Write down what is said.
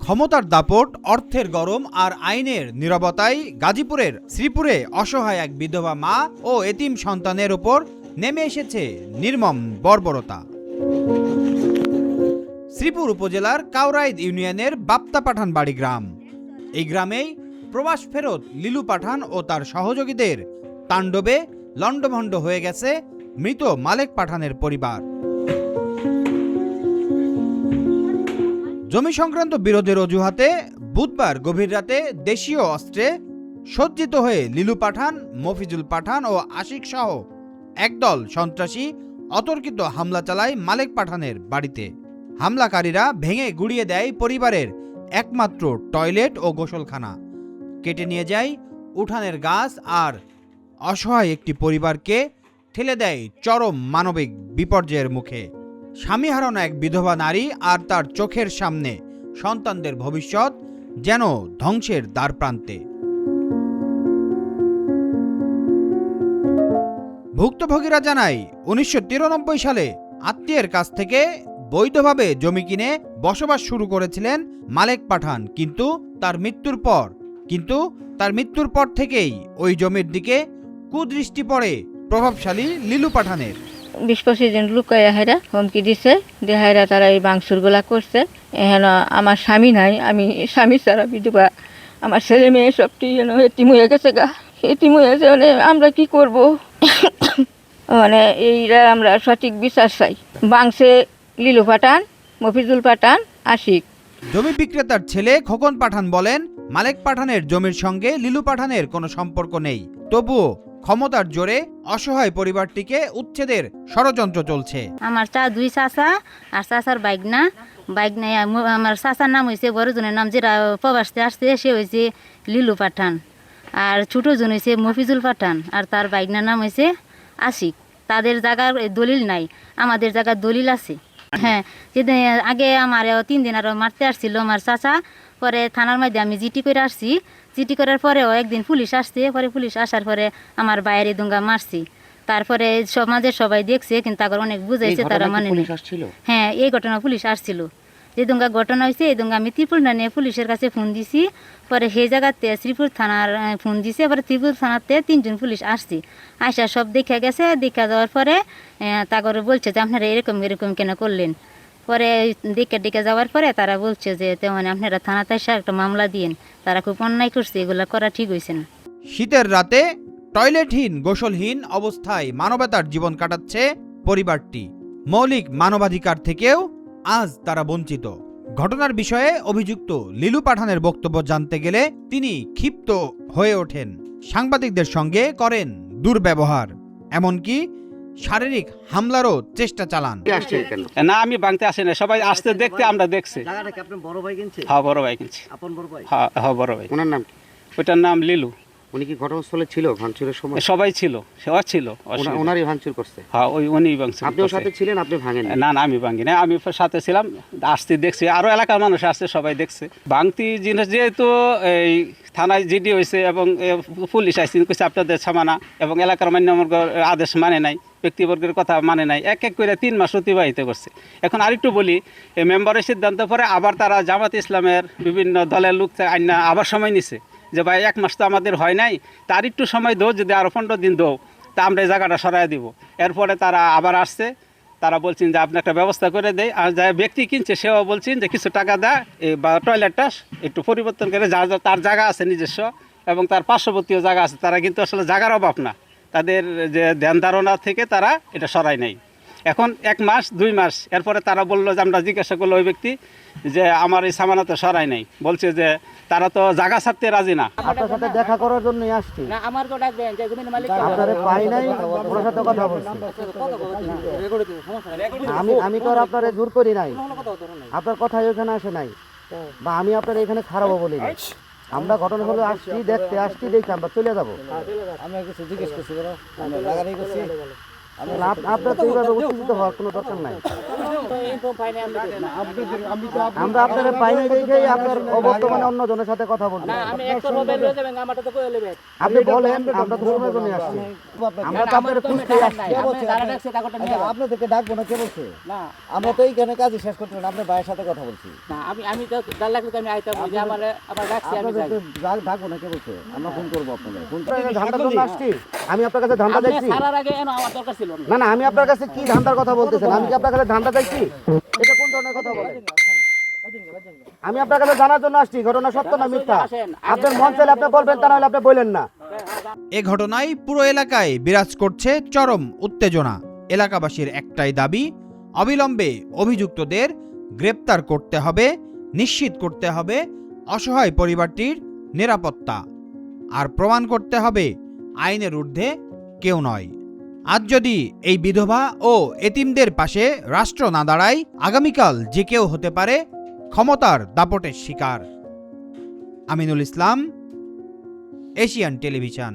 ক্ষমতার দাপট, অর্থের গরম আর আইনের নীরবতায় গাজীপুরের শ্রীপুরে অসহায় এক বিধবা মা ও এতিম সন্তানের উপর নেমে এসেছে নির্মম বর্বরতা। শ্রীপুর উপজেলার কাউরাইদ ইউনিয়নের বাপ্তা পাঠান বাড়ি গ্রাম। এই গ্রামেই প্রবাস ফেরত লিলু পাঠান ও তার সহযোগীদের তাণ্ডবে লণ্ডভণ্ড হয়ে গেছে মৃত মালেক পাঠানের পরিবার। জমি সংক্রান্ত বিরোধের অজুহাতে বুধবার গভীর রাতে দেশীয় অস্ত্রে সজ্জিত হয়ে লিলু পাঠান, মফিজুল পাঠান ও আশিক সহ একদল সন্ত্রাসী অতর্কিত হামলা চালায় মালেক পাঠানের বাড়িতে। হামলাকারীরা ভেঙে গুড়িয়ে দেয় পরিবারের একমাত্র টয়লেট ও গোসলখানা, কেটে নিয়ে যায় উঠানের গাছ আর অসহায় একটি পরিবারকে ঠেলে দেয় চরম মানবিক বিপর্যয়ের মুখে। স্বামী হারানো এক বিধবা নারী আর তার চোখের সামনে সন্তানদের ভবিষ্যৎ যেন ধ্বংসের দ্বারপ্রান্তে। ভুক্তভোগীরা জানায় ১৯৯৩ সালে আত্মীয়ের কাছ থেকে বৈধভাবে জমি কিনে বসবাস শুরু করেছিলেন মালেক পাঠান, কিন্তু তার মৃত্যুর পর থেকেই ওই জমির দিকে কুদৃষ্টি পড়ে প্রভাবশালী লিলু পাঠানের। ২০-২৫ জন লুকাইয়া হাইরা হুমকি দিছে, দেহাইরা তারা এই ভাঙচুর গুলা করছে। এখন আমার স্বামী নাই, আমি স্বামী ছাড়া বিধবা, আমার ছেলে মেয়ে সবটি এতিম হয়ে গেছে গা। এতিম হয়ে গেছে, মানে আমরা কি করব? মানে এইরা আমরা সঠিক বিচার চাই। বাংছে লিলু পাঠান, মফিজুল পাঠান, আশিক। জমি বিক্রেতার ছেলে খোকন পাঠান বলেন, মালেক পাঠানের জমির সঙ্গে লিলু পাঠানের কোনো সম্পর্ক নেই, তবুও ক্ষমতার জোরে অসহায় পরিবারটিকে উচ্ছেদের ষড়যন্ত্র চলছে। আমার দুই চাচা আর চাচার বাইক নাই। আমার চাচার নাম হয়েছে, বড়জনের নাম যেটা প্রবাসে আসছে সে হয়েছে লিলু পাঠান, আর ছোটজন হয়েছে মফিজুল পাঠান, আর তার বাইকনার নাম হয়েছে আশিক। তাদের জায়গার দলিল নাই, আমাদের জায়গার দলিল আছে। হ্যাঁ, যেদিন আগে আমার 3 দিন আরো মারতে আসছিল আমার চাচা, পরে থানার মধ্যে আমি জিটি করে আসছি। জিটি করার পরেও একদিন পুলিশ আসছে, পরে পুলিশ আসার পরে আমার বাইরে দুঙ্গা মারছি। তারপরে সমাজের সবাই দেখছে, কিন্তু তারপর অনেক বুঝাইছে, তারা মানে হ্যাঁ এই ঘটনা পুলিশ আসছিল। যে দুঙ্গা ঘটনা হয়েছে এই দুঙ্গা আমি ত্রিপুরা নিয়ে পুলিশের কাছে ফোন দিছি, পরে সেই জায়গাতে শ্রীপুর থানার ফোন দিছে, পরে ত্রিপুর থানাতে 3 জন পুলিশ আসছি। আসা সব দেখা গেছে, দেখা যাওয়ার পরে তারপরে বলছে যে আপনারা এরকম কেন করলেন। পরে ডেকে যাওয়ার পরে তারা বলছে যে তেমন আপনারা থানাতে এসে একটা মামলা দিয়েন, তারা খুব অন্যায় করছে, এগুলো করা ঠিক হয়েছে না। শীতের রাতে টয়লেটহীন, গোসলহীন অবস্থায় মানবতার জীবন কাটাচ্ছে পরিবারটি। মৌলিক মানবাধিকার থেকেও আজ তারা বঞ্চিত। ঘটনার বিষয়ে অভিযুক্ত লিলু পাঠানের বক্তব্য জানতে গেলে তিনি ক্ষিপ্ত হয়ে ওঠেন, সাংবাদিকদের সঙ্গে করেন দুর্ব্যবহার, এমনকি শারীরিক হামলারও চেষ্টা চালান। না, আমি বাংতে আসি না, সবাই আসতে দেখতে আমরা দেখছি। বড় ভাই কিনছে? হ্যাঁ, বড় ভাই কিনছে। আপন বড় ভাই? হ্যাঁ, বড় ভাই। ওনার নাম কি? ওইটার নাম লিলু। উনি কি ঘটনাস্থলে ছিল ভাঙচুরের সময়? সবাই ছিল, সেও ছিল। ওনারই ভাঙচুর করছে? হ্যাঁ, উনি ভাঙচুর। আপনিও সাথে ছিলেন? আপনি ভাঙেন? না, আমি ভাঙি না, আমি সাথে ছিলাম, আসতে দেখছি, আরো এলাকার মানুষ আসছে, সবাই দেখছে। ভাঙতি জিনিস যেহেতু এই থানায় জিডি হয়েছে এবং পুলিশ আইসি কইছে আপনাদের সামানা, এবং এলাকার মান্যবর্গ আদেশ মানে নাই, ব্যক্তিবর্গের কথা মানে নাই, এক করে 3 মাস অতিবাহিত করছে। এখন আরেকটু বলি, এই মেম্বারের সিদ্ধান্ত পরে আবার তারা জামাত ইসলামের বিভিন্ন দলের লোক আইনা আবার সময় নিছে যে ভাই 1 মাস তো আমাদের হয় নাই, তার একটু সময় দো, যদি আরো 15 দিন দো তা আমরা এই জায়গাটা সরাই দিব। এরপরে তারা আবার আসছে, তারা বলছেন যে আপনি একটা ব্যবস্থা করে দেয়, আর যা ব্যক্তি কিনছে সেও বলছেন যে কিছু টাকা দেয় বা টয়লেটটা একটু পরিবর্তন করে, যার তার জায়গা আছে নিজস্ব এবং তার পার্শ্ববর্তীয় জায়গা আছে, তারা কিন্তু আসলে জায়গার অভাব না, তাদের যে ধ্যান ধারণা থেকে তারা এটা সরাই নেই। এখন 1 মাস 2 মাস এরপরে তারা বললো যে আমরা জিজ্ঞাসা করলো ওই ব্যক্তি যে আমার এই সামানা তো সরাই নাই, বলছে যে তারা তো জায়গা ছাড়তে রাজি না। আপনার সাথে দেখা করার জন্যই আসছি। না, আমার তো ডাকবেন যে জমির মালিক আপনারে পাই নাই, ওনার সাথে কথা বলছি। আমি তো আর আপনারে জোর করি নাই, আপনার কথাই ওখানে আসে নাই, বা আমি আপনার এখানে খারাপ বলি না। আমরা ঘটনা হলে আসছি, দেখতে আসছি, দেখি আমরা চলে যাবো। আমি কিছু জিজ্ঞেস করছি, আমরা লাগানি করছি। আপনার তো এইভাবে উত্তেজিত হওয়ার কোনো দরকার নাই। আমরা আপনার পাইনি দেখেই আপনার বর্তমানে অন্য জনের সাথে কথা বলছি। আপনি বলেন, আমরা তো শোনার জন্য আসছি, আমরা তো আপনার খুঁজতেই আসছি। আপনাদেরকে ডাকবো না, কে বলছে? আমরা তো এইখানে কাজই শেষ করতে না, আপনার ভাইয়ের সাথে কথা বলছি। আপনাদের তো ডাকবো না, কে বলছে? আমরা ফোন করবো আপনাদের। ফোন করে ধান্দার জন্য আসছি, আমি আপনার কাছে ধান্দা চাইছি? না না, আমি আপনার কাছে কি ধান্দার কথা বলতেছেন? আমি কি আপনার কাছে ধান্দা চাইছি? এটা কোন ধরনের কথা বলেন? আমি আপনার কাছে জানার জন্য আসছি ঘটনা সত্য না মিথ্যা। আপনার মন চাইলে আপনি বলবেন, তা নাহলে আপনি বললেন না। এ ঘটনায় পুরো এলাকায় বিরাজ করছে চরম উত্তেজনা। এলাকাবাসীর একটাই দাবি, অবিলম্বে অভিযুক্তদের গ্রেপ্তার করতে হবে, নিশ্চিত করতে হবে অসহায় পরিবারটির নিরাপত্তা, আর প্রমাণ করতে হবে আইনের ঊর্ধ্বে কেউ নয়। আজ যদি এই বিধবা ও এতিমদের পাশে রাষ্ট্র না দাঁড়ায়, আগামীকাল যে কেউ হতে পারে ক্ষমতার দাপটের শিকার। Aminul Islam, Asian television.